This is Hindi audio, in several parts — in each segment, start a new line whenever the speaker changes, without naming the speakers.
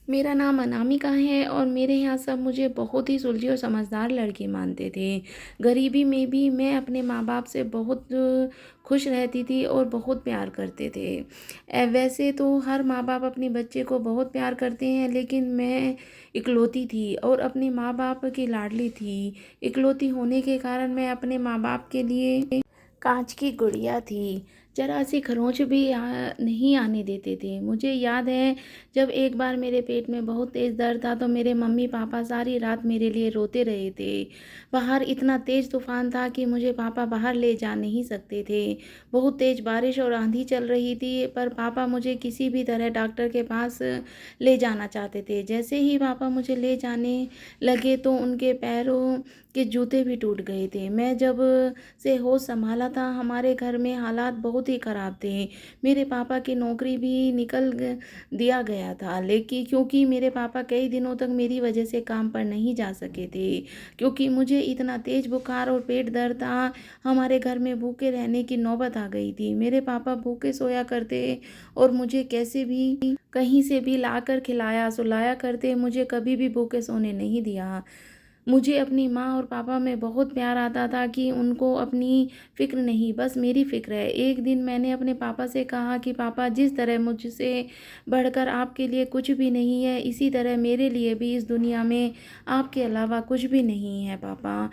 मेरा नाम अनामिका है और मेरे यहाँ सब मुझे बहुत ही सुलझी और समझदार लड़की मानते थे। गरीबी में भी मैं अपने माँ-बाप से बहुत खुश रहती थी और बहुत प्यार करते थे। वैसे तो हर माँ-बाप अपने बच्चे को बहुत प्यार करते हैं, लेकिन मैं इकलौती थी और अपने माँ-बाप की लाडली थी। इकलौती होने के कारण मैं अपने माँ-बाप के लिए काँच की गुड़िया थी। ज़रा-सी खरोंच भी नहीं आने देते थे। मुझे याद है, जब एक बार मेरे पेट में बहुत तेज़ दर्द था तो मेरे मम्मी-पापा सारी रात मेरे लिए रोते रहे थे। बाहर इतना तेज़ तूफ़ान था कि मुझे पापा बाहर ले जा नहीं सकते थे। बहुत तेज़ बारिश और आंधी चल रही थी, पर पापा मुझे किसी भी तरह डॉक्टर के पास ले जाना चाहते थे। जैसे ही पापा मुझे ले जाने लगे तो उनके पैरों के जूते भी टूट गए थे। मैं जब से होश संभाला था, हमारे घर में हालात बहुत ही ख़राब थे। मेरे पापा की नौकरी भी निकल दिया गया था, लेकिन क्योंकि मेरे पापा कई दिनों तक मेरी वजह से काम पर नहीं जा सके थे, क्योंकि मुझे इतना तेज़ बुखार और पेट दर्द था, हमारे घर में भूखे रहने की नौबत आ गई थी। मेरे पापा भूखे सोया करते और मुझे कैसे भी कहीं से भी लाकर खिलाया सुलाया करते, मुझे कभी भी भूखे सोने नहीं दिया। मुझे अपनी माँ और पापा में बहुत प्यार आता था कि उनको अपनी फ़िक्र नहीं, बस मेरी फ़िक्र है। एक दिन मैंने अपने पापा से कहा कि पापा, जिस तरह मुझसे बढ़कर आपके लिए कुछ भी नहीं है, इसी तरह मेरे लिए भी इस दुनिया में आपके अलावा कुछ भी नहीं है पापा।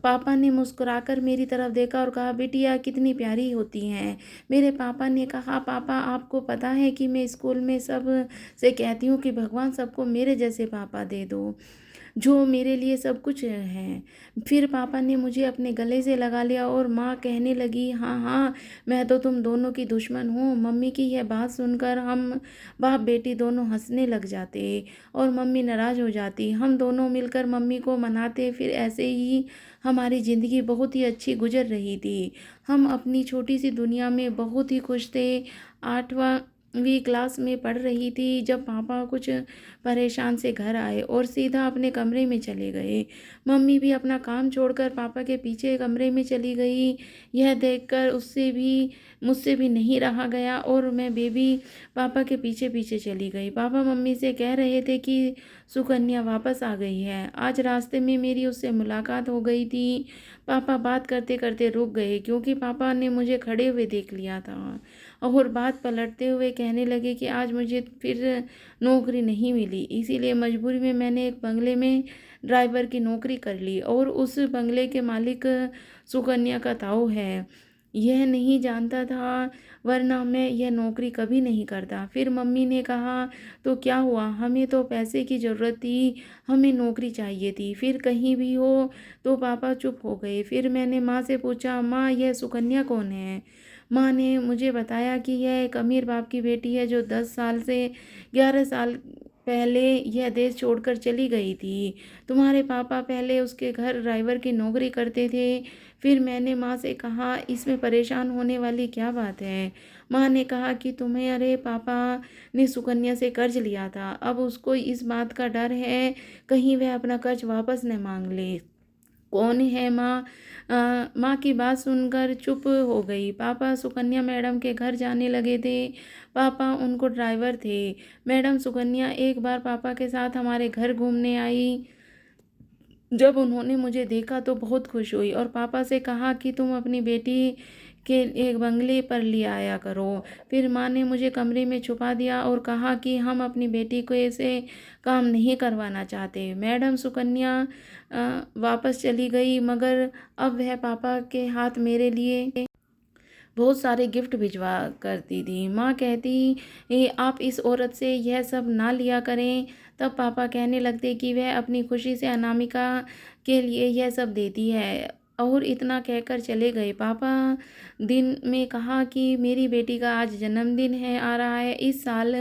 पापा ने मुस्कुराकर मेरी तरफ देखा और कहा, बिटिया कितनी प्यारी होती हैं। मेरे पापा ने कहा, पापा आपको पता है कि मैं स्कूल में सब से कहती हूँ कि भगवान सबको मेरे जैसे पापा दे दो, जो मेरे लिए सब कुछ हैं। फिर पापा ने मुझे अपने गले से लगा लिया और माँ कहने लगी, हाँ हाँ, मैं तो तुम दोनों की दुश्मन हूँ। मम्मी की यह बात सुनकर हम बाप बेटी दोनों हंसने लग जाते और मम्मी नाराज़ हो जाती। हम दोनों मिलकर मम्मी को मनाते। फिर ऐसे ही हमारी ज़िंदगी बहुत ही अच्छी गुजर रही थी। हम अपनी छोटी सी दुनिया में बहुत ही खुश थे। 8वीं क्लास में पढ़ रही थी जब पापा कुछ परेशान से घर आए और सीधा अपने कमरे में चले गए। मम्मी भी अपना काम छोड़कर पापा के पीछे कमरे में चली गई। यह देखकर उससे भी मुझसे भी नहीं रहा गया और मैं बेबी पापा के पीछे पीछे चली गई। पापा मम्मी से कह रहे थे कि सुकन्या वापस आ गई है। आज रास्ते में मेरी उससे मुलाकात हो गई थी। पापा बात करते करते रुक गए, क्योंकि पापा ने मुझे खड़े हुए देख लिया था और बात पलटते हुए कहने लगे कि आज मुझे फिर नौकरी नहीं मिली, इसीलिए मजबूरी में मैंने एक बंगले में ड्राइवर की नौकरी कर ली और उस बंगले के मालिक सुकन्या का ताऊ है। यह नहीं जानता था, वरना मैं यह नौकरी कभी नहीं करता। फिर मम्मी ने कहा, तो क्या हुआ, हमें तो पैसे की ज़रूरत थी, हमें नौकरी चाहिए थी, फिर कहीं भी हो। तो पापा चुप हो गए। फिर मैंने माँ से पूछा, माँ यह सुकन्या कौन है? माँ ने मुझे बताया कि यह एक अमीर बाप की बेटी है जो 10 साल से 11 साल पहले यह देश छोड़कर चली गई थी। तुम्हारे पापा पहले उसके घर ड्राइवर की नौकरी करते थे। फिर मैंने माँ से कहा, इसमें परेशान होने वाली क्या बात है? माँ ने कहा कि तुम्हारे पापा ने सुकन्या से कर्ज लिया था, अब उसको इस बात का डर है कहीं वह अपना कर्ज वापस न मांग ले। कौन है माँ? माँ की बात सुनकर चुप हो गई। पापा सुकन्या मैडम के घर जाने लगे थे। पापा उनको ड्राइवर थे। मैडम सुकन्या एक बार पापा के साथ हमारे घर घूमने आई। जब उन्होंने मुझे देखा तो बहुत खुश हुई और पापा से कहा कि तुम अपनी बेटी के एक बंगले पर ले आया करो। फिर माँ ने मुझे कमरे में छुपा दिया और कहा कि हम अपनी बेटी को ऐसे काम नहीं करवाना चाहते। मैडम सुकन्या वापस चली गई, मगर अब वह पापा के हाथ मेरे लिए बहुत सारे गिफ्ट भिजवा करती थी। माँ कहती, आप इस औरत से यह सब ना लिया करें। तब पापा कहने लगते कि वह अपनी खुशी से अनामिका के लिए यह सब देती है, और इतना कहकर चले गए। पापा दिन में कहा कि मेरी बेटी का आज जन्मदिन है आ रहा है, इस साल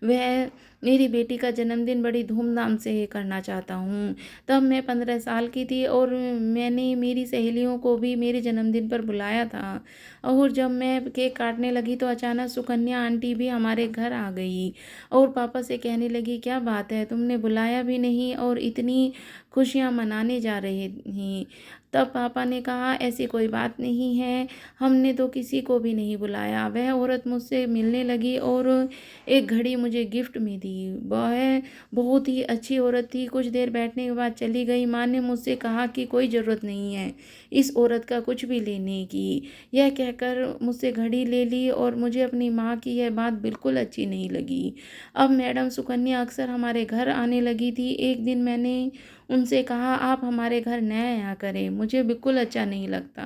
वह मेरी बेटी का जन्मदिन बड़ी धूमधाम से करना चाहता हूँ। तब मैं 15 साल की थी और मैंने मेरी सहेलियों को भी मेरे जन्मदिन पर बुलाया था। और जब मैं केक काटने लगी तो अचानक सुकन्या आंटी भी हमारे घर आ गई और पापा से कहने लगी, क्या बात है, तुमने बुलाया भी नहीं और इतनी खुशियाँ मनाने जा रहे हैं। तब पापा ने कहा, ऐसी कोई बात नहीं है, हमने तो किसी को भी नहीं बुलाया। वह औरत मुझसे मिलने लगी और एक घड़ी मुझे गिफ्ट में दी। थी। वह बहुत ही अच्छी औरत थी। कुछ देर बैठने के बाद चली गई। माँ ने मुझसे कहा कि कोई ज़रूरत नहीं है इस औरत का कुछ भी लेने की। यह कहकर मुझसे घड़ी ले ली और मुझे अपनी माँ की यह बात बिल्कुल अच्छी नहीं लगी। अब मैडम सुकन्या अक्सर हमारे घर आने लगी थी। एक दिन मैंने उनसे कहा, आप हमारे घर न आया करें, मुझे बिल्कुल अच्छा नहीं लगता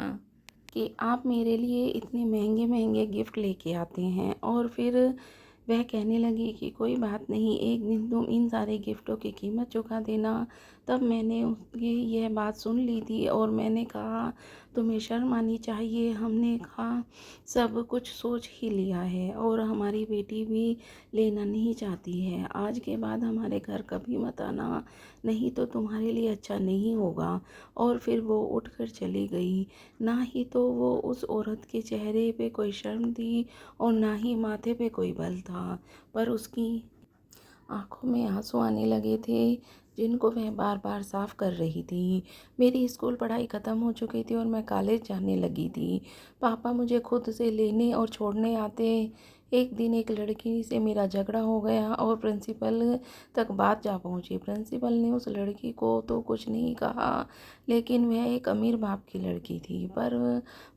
कि आप मेरे लिए इतने महंगे महंगे गिफ्ट लेके आते हैं। और फिर वह कहने लगी कि कोई बात नहीं, एक दिन तुम इन सारे गिफ्टों की कीमत चुका देना। तब मैंने उसकी यह बात सुन ली थी और मैंने कहा, तुम्हें शर्म आनी चाहिए। हमने कहा सब कुछ सोच ही लिया है और हमारी बेटी भी लेना नहीं चाहती है। आज के बाद हमारे घर कभी मत आना, नहीं तो तुम्हारे लिए अच्छा नहीं होगा। और फिर वो उठकर चली गई। ना ही तो वो उस औरत के चेहरे पे कोई शर्म थी और ना ही माथे पे कोई बल था, पर उसकी आंखों में आंसू आने लगे थे जिनको वह बार बार साफ कर रही थी। मेरी स्कूल पढ़ाई ख़त्म हो चुकी थी और मैं कॉलेज जाने लगी थी। पापा मुझे खुद से लेने और छोड़ने आते। एक दिन एक लड़की से मेरा झगड़ा हो गया और प्रिंसिपल तक बात जा पहुंची। प्रिंसिपल ने उस लड़की को तो कुछ नहीं कहा, लेकिन वह एक अमीर बाप की लड़की थी। पर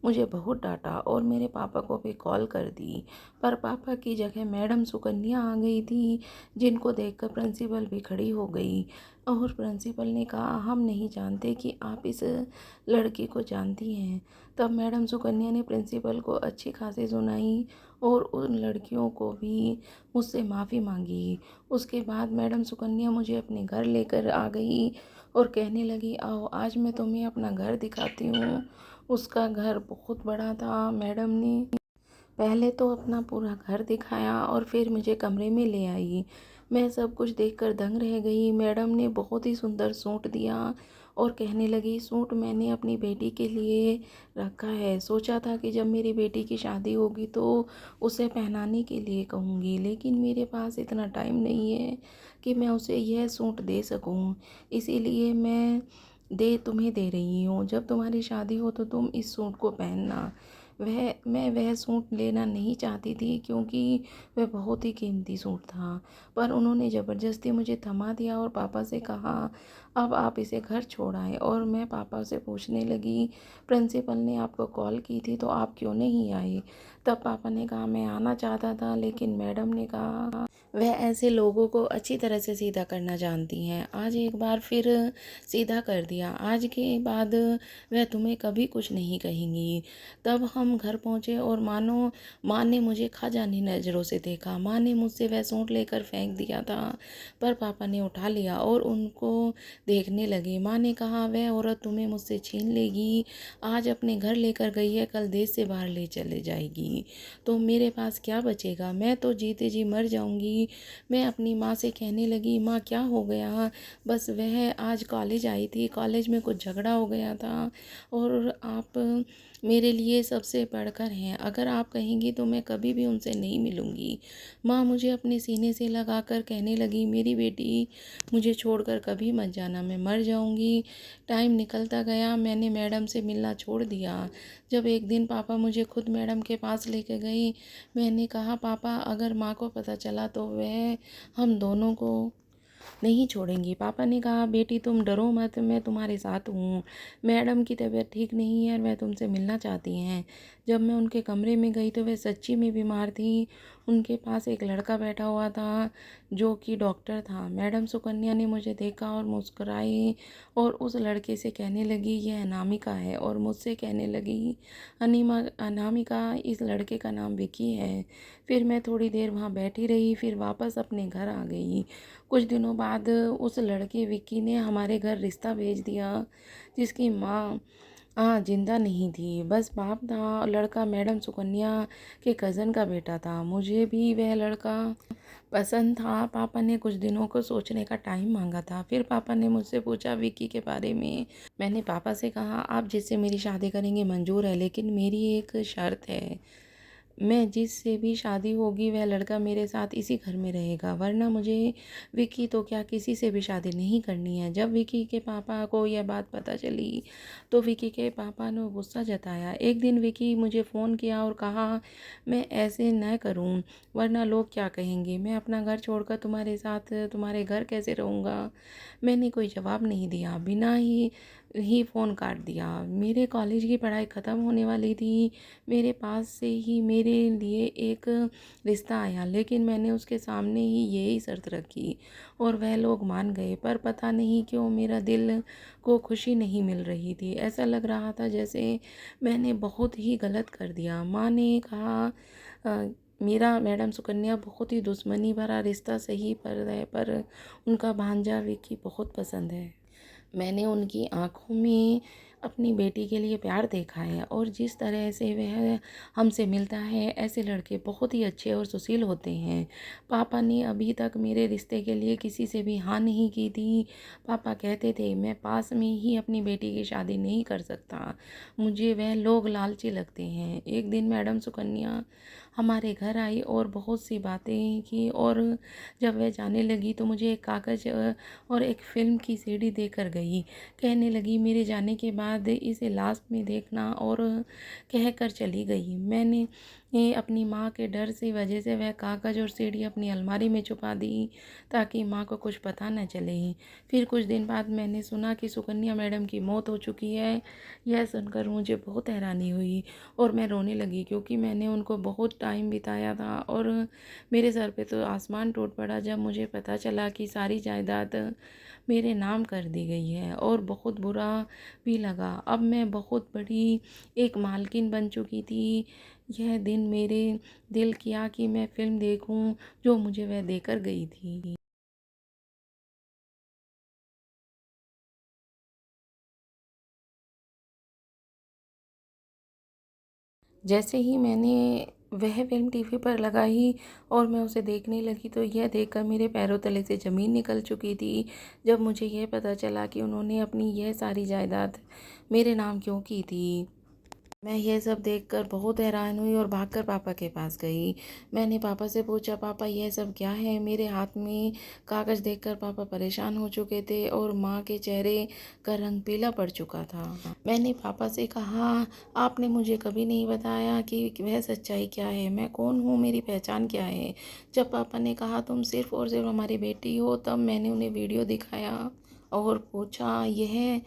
मुझे बहुत डांटा और मेरे पापा को भी कॉल कर दी। पर पापा की जगह मैडम सुकन्या आ गई थी, जिनको देखकर प्रिंसिपल भी खड़ी हो गई। और प्रिंसिपल ने कहा, हम नहीं जानते कि आप इस लड़की को जानती हैं। तब मैडम सुकन्या ने प्रिंसिपल को अच्छी खासी सुनाई और उन लड़कियों को भी मुझसे माफ़ी मांगी। उसके बाद मैडम सुकन्या मुझे अपने घर लेकर आ गई और कहने लगी, आओ आज मैं तुम्हें अपना घर दिखाती हूँ। उसका घर बहुत बड़ा था। मैडम ने पहले तो अपना पूरा घर दिखाया और फिर मुझे कमरे में ले आई। मैं सब कुछ देखकर दंग रह गई। मैडम ने बहुत ही सुंदर सूट दिया और कहने लगी, सूट मैंने अपनी बेटी के लिए रखा है। सोचा था कि जब मेरी बेटी की शादी होगी तो उसे पहनाने के लिए कहूँगी, लेकिन मेरे पास इतना टाइम नहीं है कि मैं उसे यह सूट दे सकूँ। इसीलिए तुम्हें दे रही हूँ। जब तुम्हारी शादी हो तो तुम इस सूट को पहनना। मैं वह सूट लेना नहीं चाहती थी क्योंकि वह बहुत ही कीमती सूट था, पर उन्होंने ज़बरदस्ती मुझे थमा दिया और पापा से कहा, अब आप इसे घर छोड़ आए। और मैं पापा से पूछने लगी, प्रिंसिपल ने आपको कॉल की थी तो आप क्यों नहीं आए? तब पापा ने कहा, मैं आना चाहता था, लेकिन मैडम ने कहा वह ऐसे लोगों को अच्छी तरह से सीधा करना जानती हैं। आज एक बार फिर सीधा कर दिया। आज के बाद वह तुम्हें कभी कुछ नहीं कहेंगी। तब हम घर पहुँचे और माँ ने मुझे खजानी नज़रों से देखा। माँ ने मुझसे वह सूट लेकर फेंक दिया था, पर पापा ने उठा लिया और उनको देखने लगे। माँ ने कहा, वह औरत तुम्हें मुझसे छीन लेगी। आज अपने घर लेकर गई है, कल देश से बाहर ले चले जाएगी, तो मेरे पास क्या बचेगा? मैं तो जीते जी मर जाऊंगी। मैं अपनी माँ से कहने लगी, माँ क्या हो गया? बस वह आज कॉलेज आई थी, कॉलेज में कुछ झगड़ा हो गया था और आप मेरे लिए सबसे बढ़कर हैं। अगर आप कहेंगी तो मैं कभी भी उनसे नहीं मिलूंगी। माँ मुझे अपने सीने से लगाकर कहने लगी, मेरी बेटी मुझे छोड़कर कभी मत जाना, मैं मर जाऊंगी। टाइम निकलता गया, मैंने मैडम से मिलना छोड़ दिया। जब एक दिन पापा मुझे खुद मैडम के पास लेके गए, मैंने कहा, पापा अगर माँ को पता चला तो वह हम दोनों को नहीं छोड़ेंगी। पापा ने कहा, बेटी तुम डरो मत, मैं तुम्हारे साथ हूँ। मैडम की तबीयत ठीक नहीं है और वह तुमसे मिलना चाहती हैं। जब मैं उनके कमरे में गई तो वह सच्ची में बीमार थी। उनके पास एक लड़का बैठा हुआ था जो कि डॉक्टर था। मैडम सुकन्या ने मुझे देखा और मुस्कुराई और उस लड़के से कहने लगी, यह अनामिका है, और मुझसे कहने लगी, अनामिका, इस लड़के का नाम विकी है। फिर मैं थोड़ी देर वहाँ बैठी रही, फिर वापस अपने घर आ गई। कुछ दिनों बाद उस लड़के विक्की ने हमारे घर रिश्ता भेज दिया, जिसकी माँ जिंदा नहीं थी, बस बाप था। लड़का मैडम सुकन्या के कज़न का बेटा था। मुझे भी वह लड़का पसंद था। पापा ने कुछ दिनों को सोचने का टाइम मांगा था। फिर पापा ने मुझसे पूछा विक्की के बारे में। मैंने पापा से कहा, आप जिससे मेरी शादी करेंगे मंजूर है, लेकिन मेरी एक शर्त है। मैं जिससे भी शादी होगी वह लड़का मेरे साथ इसी घर में रहेगा, वरना मुझे विकी तो क्या किसी से भी शादी नहीं करनी है। जब विकी के पापा को यह बात पता चली तो विकी के पापा ने गुस्सा जताया। एक दिन विकी मुझे फ़ोन किया और कहा मैं ऐसे न करूं, वरना लोग क्या कहेंगे, मैं अपना घर छोड़कर तुम्हारे साथ तुम्हारे घर कैसे रहूँगा। मैंने कोई जवाब नहीं दिया, बिना ही फ़ोन काट दिया। मेरे कॉलेज की पढ़ाई ख़त्म होने वाली थी। मेरे पास से ही मेरे लिए एक रिश्ता आया, लेकिन मैंने उसके सामने ही यही शर्त रखी और वह लोग मान गए। पर पता नहीं क्यों मेरा दिल को खुशी नहीं मिल रही थी। ऐसा लग रहा था जैसे मैंने बहुत ही गलत कर दिया। माँ ने कहा मेरा मैडम सुकन्या बहुत ही दुश्मनी भरा रिश्ता सही पर है, पर उनका भांजा विक्की बहुत पसंद है। मैंने उनकी आँखों में अपनी बेटी के लिए प्यार देखा है और जिस तरह से वह हमसे मिलता है, ऐसे लड़के बहुत ही अच्छे और सुशील होते हैं। पापा ने अभी तक मेरे रिश्ते के लिए किसी से भी हाँ नहीं की थी। पापा कहते थे मैं पास में ही अपनी बेटी की शादी नहीं कर सकता, मुझे वह लोग लालची लगते हैं। एक दिन मैडम सुकन्या हमारे घर आई और बहुत सी बातें की, और जब वह जाने लगी तो मुझे एक कागज़ और एक फ़िल्म की सीडी देकर गई। कहने लगी मेरे जाने के बाद इसे लास्ट में देखना, और कहकर चली गई। मैंने अपनी माँ के डर से वजह से वह कागज़ और सीडी अपनी अलमारी में छुपा दी ताकि माँ को कुछ पता न चले। फिर कुछ दिन बाद मैंने सुना कि सुकन्या मैडम की मौत हो चुकी है। यह सुनकर मुझे बहुत हैरानी हुई और मैं रोने लगी, क्योंकि मैंने उनको बहुत टाइम बिताया था और मेरे सर पे तो आसमान टूट पड़ा जब मुझे पता चला कि सारी जायदाद मेरे नाम कर दी गई है। और बहुत बुरा भी लगा। अब मैं बहुत बड़ी एक मालकिन बन चुकी थी। यह दिन मेरे दिल किया कि मैं फ़िल्म देखूं जो मुझे वह देकर गई थी। जैसे ही मैंने वह फ़िल्म टीवी पर लगाई और मैं उसे देखने लगी, तो यह देखकर मेरे पैरों तले से ज़मीन निकल चुकी थी। जब मुझे यह पता चला कि उन्होंने अपनी यह सारी जायदाद मेरे नाम क्यों की थी। मैं यह सब देखकर बहुत हैरान हुई और भागकर पापा के पास गई। मैंने पापा से पूछा पापा यह सब क्या है। मेरे हाथ में कागज़ देखकर पापा परेशान हो चुके थे और माँ के चेहरे का रंग पीला पड़ चुका था। मैंने पापा से कहा आपने मुझे कभी नहीं बताया कि वह सच्चाई क्या है, मैं कौन हूँ, मेरी पहचान क्या है। जब पापा ने कहा तुम सिर्फ़ और सिर्फ हमारी बेटी हो, तब मैंने उन्हें वीडियो दिखाया और पूछा यह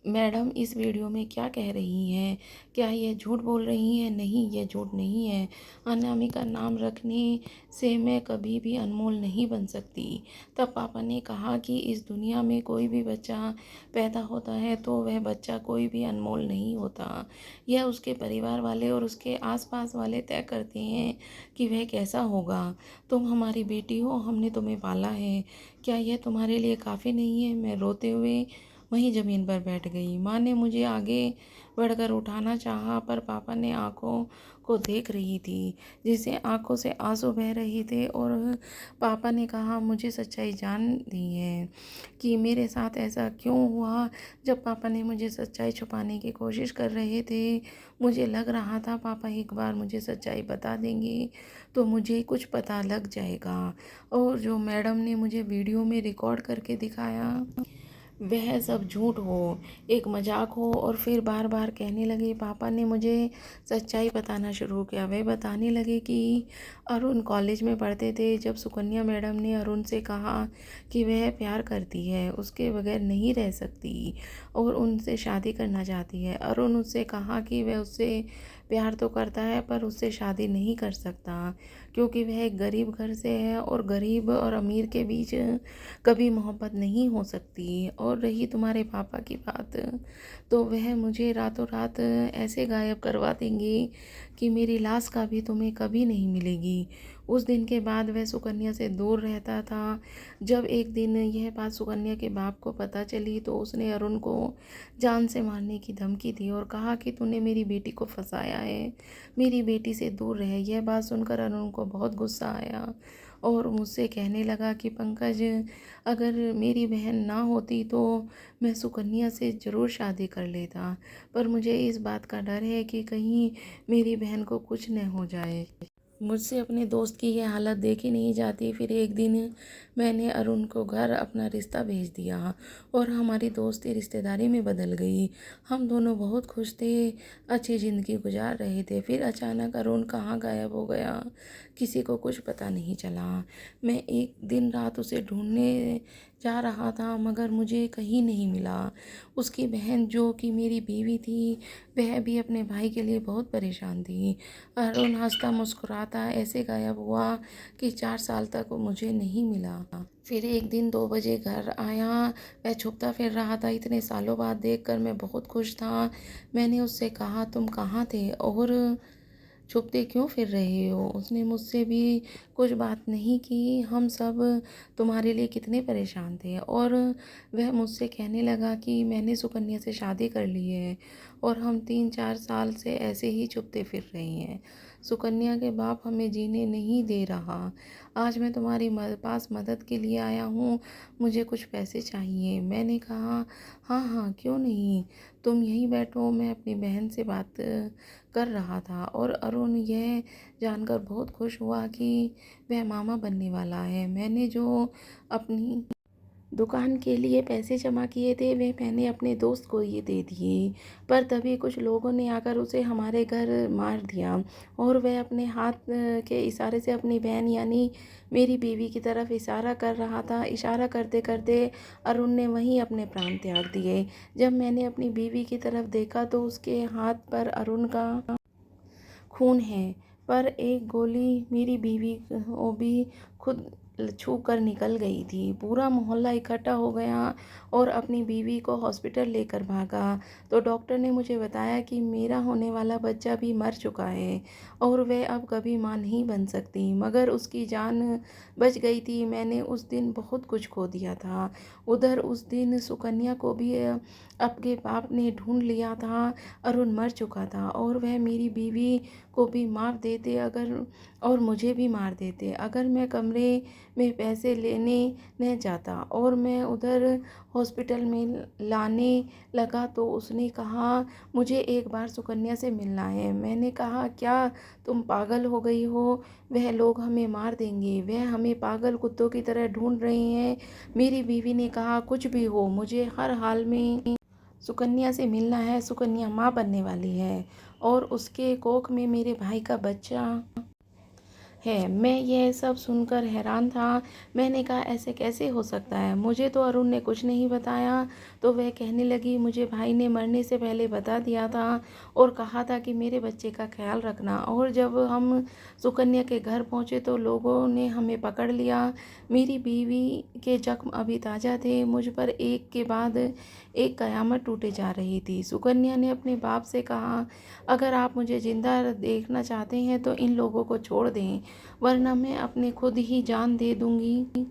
मैडम इस वीडियो में क्या कह रही हैं, क्या ये झूठ बोल रही हैं। नहीं, ये झूठ नहीं है। अनामिका नाम रखने से मैं कभी भी अनमोल नहीं बन सकती। तब पापा ने कहा कि इस दुनिया में कोई भी बच्चा पैदा होता है तो वह बच्चा कोई भी अनमोल नहीं होता। यह उसके परिवार वाले और उसके आसपास वाले तय करते हैं कि वह कैसा होगा। तुम हमारी बेटी हो, हमने तुम्हें पाला है, क्या यह तुम्हारे लिए काफ़ी नहीं है। मैं रोते हुए वहीं ज़मीन पर बैठ गई। माँ ने मुझे आगे बढ़कर उठाना चाहा, पर पापा ने आंखों को देख रही थी, जिससे आंखों से आंसू बह रहे थे। और पापा ने कहा मुझे सच्चाई जाननी है कि मेरे साथ ऐसा क्यों हुआ। जब पापा ने मुझे सच्चाई छुपाने की कोशिश कर रहे थे, मुझे लग रहा था पापा एक बार मुझे सच्चाई बता देंगे तो मुझे कुछ पता लग जाएगा। और जो मैडम ने मुझे वीडियो में रिकॉर्ड करके दिखाया वह सब झूठ हो, एक मजाक हो। और फिर बार बार कहने लगे। पापा ने मुझे सच्चाई बताना शुरू किया। वे बताने लगे कि अरुण कॉलेज में पढ़ते थे जब सुकन्या मैडम ने अरुण से कहा कि वह प्यार करती है, उसके बगैर नहीं रह सकती और उनसे शादी करना चाहती है। अरुण उससे कहा कि वह उससे प्यार तो करता है पर उससे शादी नहीं कर सकता, क्योंकि वह एक गरीब घर से है और गरीब और अमीर के बीच कभी मोहब्बत नहीं हो सकती। और रही तुम्हारे पापा की बात, तो वह मुझे रातों रात ऐसे गायब करवा देंगे कि मेरी लाश का भी तुम्हें कभी नहीं मिलेगी। उस दिन के बाद वह सुकन्या से दूर रहता था। जब एक दिन यह बात सुकन्या के बाप को पता चली तो उसने अरुण को जान से मारने की धमकी दी और कहा कि तूने मेरी बेटी को फंसाया है, मेरी बेटी से दूर रह। यह बात सुनकर अरुण को बहुत गुस्सा आया और मुझसे कहने लगा कि पंकज, अगर मेरी बहन ना होती तो मैं सुकन्या से ज़रूर शादी कर लेता, पर मुझे इस बात का डर है कि कहीं मेरी बहन को कुछ न हो जाए। मुझसे अपने दोस्त की ये हालत देखी नहीं जाती। फिर एक दिन मैंने अरुण को घर अपना रिश्ता भेज दिया और हमारी दोस्ती रिश्तेदारी में बदल गई। हम दोनों बहुत खुश थे, अच्छी ज़िंदगी गुजार रहे थे। फिर अचानक अरुण कहाँ गायब हो गया, किसी को कुछ पता नहीं चला। मैं एक दिन रात उसे ढूंढने जा रहा था, मगर मुझे कहीं नहीं मिला। उसकी बहन, जो कि मेरी बीवी थी, वह भी अपने भाई के लिए बहुत परेशान थी। अरुण हंसता मुस्कुराता ऐसे गायब हुआ कि 4 साल तक वो मुझे नहीं मिला। फिर एक दिन 2 बजे घर आया। वह छुपता फिर रहा था। इतने सालों बाद देखकर मैं बहुत खुश था। मैंने उससे कहा, तुम कहाँ थे और छुपते क्यों फिर रहे हो? उसने मुझसे भी कुछ बात नहीं की। हम सब तुम्हारे लिए कितने परेशान थे। और वह मुझसे कहने लगा कि मैंने सुकन्या से शादी कर ली है और हम 3-4 साल से ऐसे ही छुपते फिर रहे हैं। सुकन्या के बाप हमें जीने नहीं दे रहा। आज मैं तुम्हारी पास मदद के लिए आया हूँ। मुझे कुछ पैसे चाहिए। मैंने कहा, हाँ हाँ, क्यों नहीं, तुम यहीं बैठो, मैं अपनी बहन से बात कर रहा था। और अरुण यह जानकर बहुत खुश हुआ कि वह मामा बनने वाला है। मैंने जो अपनी दुकान के लिए पैसे जमा किए थे, वे मैंने अपने दोस्त को ये दे दिए। पर तभी कुछ लोगों ने आकर उसे हमारे घर मार दिया और वह अपने हाथ के इशारे से अपनी बहन यानी मेरी बीवी की तरफ इशारा कर रहा था। इशारा करते करते अरुण ने वहीं अपने प्राण त्याग दिए। जब मैंने अपनी बीवी की तरफ देखा तो उसके हाथ पर अरुण का खून है, पर एक गोली मेरी बीवी को भी खुद छू कर निकल गई थी। पूरा मोहल्ला इकट्ठा हो गया और अपनी बीवी को हॉस्पिटल लेकर भागा। तो डॉक्टर ने मुझे बताया कि मेरा होने वाला बच्चा भी मर चुका है और वह अब कभी माँ नहीं बन सकती, मगर उसकी जान बच गई थी। मैंने उस दिन बहुत कुछ खो दिया था। उधर उस दिन सुकन्या को भी आपके बाप ने ढूंढ लिया था। अरुण मर चुका था और वह मेरी बीवी को भी मार देते अगर, और मुझे भी मार देते अगर मैं कमरे में पैसे लेने न जाता। और मैं उधर हॉस्पिटल में लाने लगा तो उसने कहा, मुझे एक बार सुकन्या से मिलना है। मैंने कहा, क्या तुम पागल हो गई हो? वह लोग हमें मार देंगे, वह हमें पागल कुत्तों की तरह ढूंढ रहे हैं। मेरी बीवी ने कहा, कुछ भी हो, मुझे हर हाल में सुकन्या से मिलना है। सुकन्या माँ बनने वाली है और उसके कोख में मेरे भाई का बच्चा है। मैं यह सब सुनकर हैरान था। मैंने कहा, ऐसे कैसे हो सकता है? मुझे तो अरुण ने कुछ नहीं बताया। तो वह कहने लगी, मुझे भाई ने मरने से पहले बता दिया था और कहा था कि मेरे बच्चे का ख्याल रखना। और जब हम सुकन्या के घर पहुंचे तो लोगों ने हमें पकड़ लिया। मेरी बीवी के जख्म अभी ताज़ा थे। मुझ पर एक के बाद एक कयामत टूटे जा रही थी। सुकन्या ने अपने बाप से कहा, अगर आप मुझे जिंदा देखना चाहते हैं तो इन लोगों को छोड़ दें, वरना मैं अपने खुद ही जान दे दूंगी।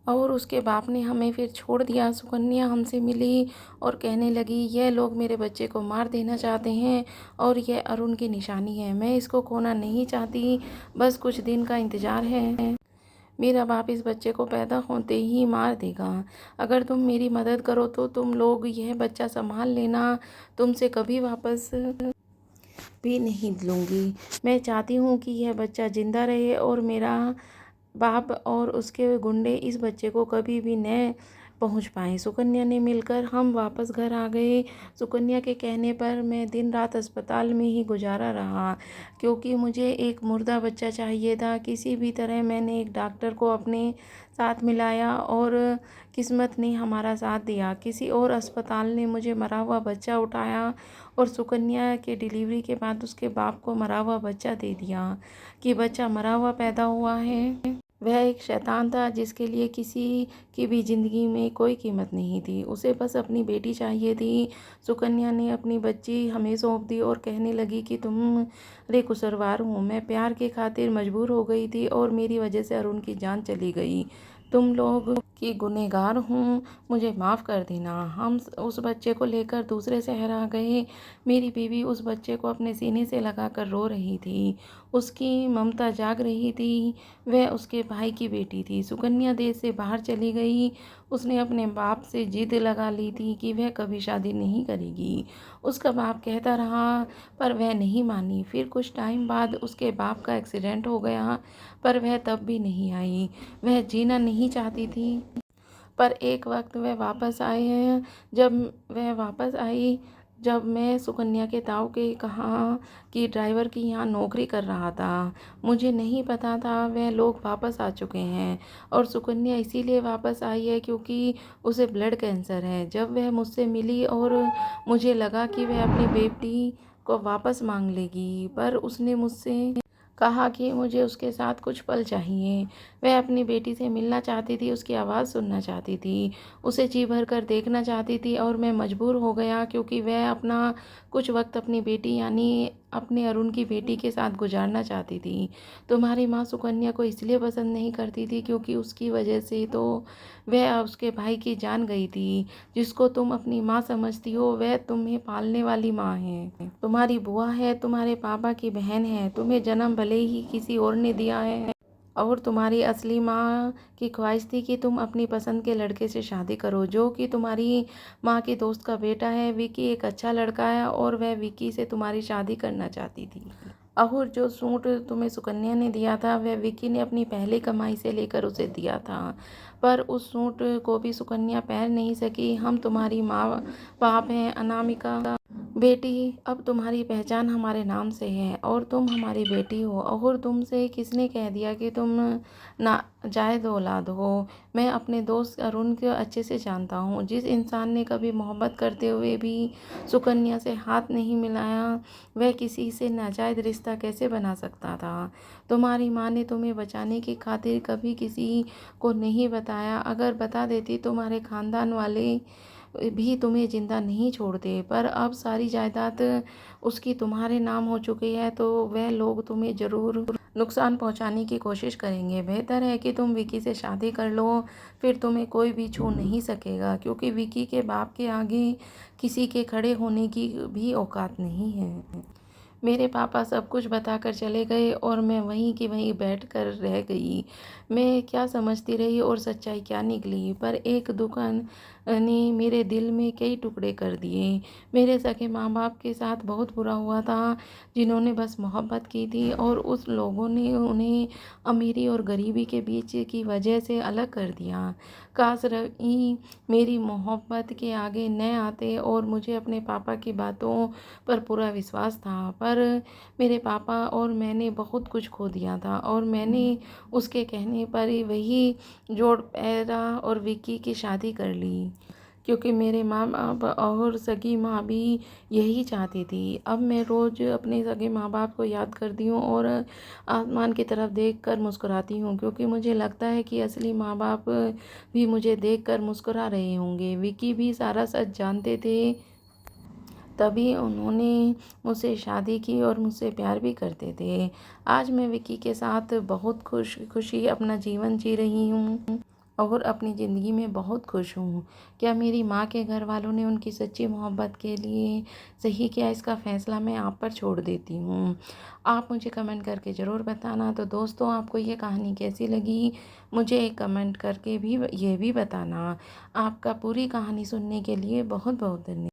और उसके बाप ने हमें फिर छोड़ दिया। सुकन्या हमसे मिली और कहने लगी, यह लोग मेरे बच्चे को मार देना चाहते हैं और यह अरुण की निशानी है। मैं इसको खोना नहीं चाहती, बस कुछ दिन का इंतज़ार है। मेरा बाप इस बच्चे को पैदा होते ही मार देगा। अगर तुम मेरी मदद करो तो तुम लोग यह बच्चा संभाल लेना। तुमसे कभी वापस भी नहीं लूँगी। मैं चाहती हूँ कि यह बच्चा ज़िंदा रहे और मेरा बाप और उसके गुंडे इस बच्चे को कभी भी न पहुँच पाएँ। सुकन्या ने मिलकर हम वापस घर आ गए। सुकन्या के कहने पर मैं दिन रात अस्पताल में ही गुजारा रहा, क्योंकि मुझे एक मुर्दा बच्चा चाहिए था। किसी भी तरह मैंने एक डॉक्टर को अपने साथ मिलाया और किस्मत ने हमारा साथ दिया। किसी और अस्पताल ने मुझे मरा हुआ बच्चा उठाया और सुकन्या के डिलीवरी के बाद उसके बाप को मरा हुआ बच्चा दे दिया कि बच्चा मरा हुआ पैदा हुआ है। वह एक शैतान था जिसके लिए किसी की भी ज़िंदगी में कोई कीमत नहीं थी। उसे बस अपनी बेटी चाहिए थी। सुकन्या ने अपनी बच्ची हमें सौंप दी और कहने लगी कि तुम रे कसूरवार हूँ। मैं प्यार की खातिर मजबूर हो गई थी और मेरी वजह से अरुण की जान चली गई। तुम लोग कि गुनहगार हूँ, मुझे माफ़ कर देना। हम उस बच्चे को लेकर दूसरे शहर आ गए। मेरी बीवी उस बच्चे को अपने सीने से लगाकर रो रही थी। उसकी ममता जाग रही थी। वह उसके भाई की बेटी थी। सुकन्या देश से बाहर चली गई। उसने अपने बाप से जिद लगा ली थी कि वह कभी शादी नहीं करेगी। उसका बाप कहता रहा पर वह नहीं मानी। फिर कुछ टाइम बाद उसके बाप का एक्सीडेंट हो गया पर वह तब भी नहीं आई। वह जीना नहीं चाहती थी। पर एक वक्त वह वापस आए हैं। जब वह वापस आई, जब मैं सुकन्या के ताऊ के कहा कि ड्राइवर की यहाँ नौकरी कर रहा था, मुझे नहीं पता था वह लोग वापस आ चुके हैं। और सुकन्या इसीलिए वापस आई है क्योंकि उसे ब्लड कैंसर है। जब वह मुझसे मिली और मुझे लगा कि वह अपनी बेटी को वापस मांग लेगी, पर उसने मुझसे कहा कि मुझे उसके साथ कुछ पल चाहिए। वह अपनी बेटी से मिलना चाहती थी, उसकी आवाज़ सुनना चाहती थी, उसे जी भर कर देखना चाहती थी और मैं मजबूर हो गया क्योंकि वह अपना कुछ वक्त अपनी बेटी यानी अपने अरुण की बेटी के साथ गुजारना चाहती थी। तुम्हारी माँ सुकन्या को इसलिए पसंद नहीं करती थी क्योंकि उसकी वजह से तो वह उसके भाई की जान गई थी। जिसको तुम अपनी माँ समझती हो वह तुम्हें पालने वाली माँ है, तुम्हारी बुआ है, तुम्हारे पापा की बहन है। तुम्हें जन्म भले ही किसी और ने दिया है और तुम्हारी असली माँ की ख्वाहिश थी कि तुम अपनी पसंद के लड़के से शादी करो जो कि तुम्हारी माँ की दोस्त का बेटा है। विकी एक अच्छा लड़का है और वह विकी से तुम्हारी शादी करना चाहती थी। और जो सूट तुम्हें सुकन्या ने दिया था वह विकी ने अपनी पहली कमाई से लेकर उसे दिया था, पर उस सूट को भी सुकन्या पहन नहीं सकी। हम तुम्हारी माँ बाप हैं अनामिका। बेटी, अब तुम्हारी पहचान हमारे नाम से है और तुम हमारी बेटी हो। और तुमसे किसने कह दिया कि तुम नाजायज़ औलाद हो? मैं अपने दोस्त अरुण को अच्छे से जानता हूँ। जिस इंसान ने कभी मोहब्बत करते हुए भी सुकन्या से हाथ नहीं मिलाया वह किसी से नाजायज़ रिश्ता कैसे बना सकता था? तुम्हारी माँ ने तुम्हें बचाने की खातिर कभी किसी को नहीं बताया। अगर बता देती तुम्हारे खानदान वाले भी तुम्हें जिंदा नहीं छोड़ते। पर अब सारी जायदाद उसकी तुम्हारे नाम हो चुकी है तो वह लोग तुम्हें ज़रूर नुकसान पहुंचाने की कोशिश करेंगे। बेहतर है कि तुम विकी से शादी कर लो, फिर तुम्हें कोई भी छू नहीं सकेगा क्योंकि विकी के बाप के आगे किसी के खड़े होने की भी औकात नहीं है। मेरे पापा सब कुछ बताकर चले गए और मैं वहीं की वहीं बैठकर रह गई। मैं क्या समझती रही और सच्चाई क्या निकली। पर एक दुकान ने मेरे दिल में कई टुकड़े कर दिए। मेरे सगे माँ बाप के साथ बहुत बुरा हुआ था जिन्होंने बस मोहब्बत की थी और उस लोगों ने उन्हें अमीरी और गरीबी के बीच की वजह से अलग कर दिया। काश रवि मेरी मोहब्बत के आगे न आते और मुझे अपने पापा की बातों पर पूरा विश्वास था। पर मेरे पापा और मैंने बहुत कुछ खो दिया था और मैंने उसके कहने पर ही वही जोड़ पैरा और विक्की की शादी कर ली क्योंकि मेरे माँ बाप और सगी माँ भी यही चाहती थी। अब मैं रोज़ अपने सगे माँ बाप को याद करती हूँ और आसमान की तरफ देखकर मुस्कुराती हूँ क्योंकि मुझे लगता है कि असली माँ बाप भी मुझे देखकर मुस्कुरा रहे होंगे। विक्की भी सारा सच जानते थे, तभी उन्होंने मुझसे शादी की और मुझसे प्यार भी करते थे। आज मैं विकी के साथ बहुत खुशी अपना जीवन जी रही हूँ और अपनी ज़िंदगी में बहुत खुश हूँ। क्या मेरी माँ के घर वालों ने उनकी सच्ची मोहब्बत के लिए सही किया, इसका फ़ैसला मैं आप पर छोड़ देती हूँ। आप मुझे कमेंट करके ज़रूर बताना। तो दोस्तों, आपको ये कहानी कैसी लगी मुझे एक कमेंट करके भी ये भी बताना। आपका पूरी कहानी सुनने के लिए बहुत बहुत धन्यवाद।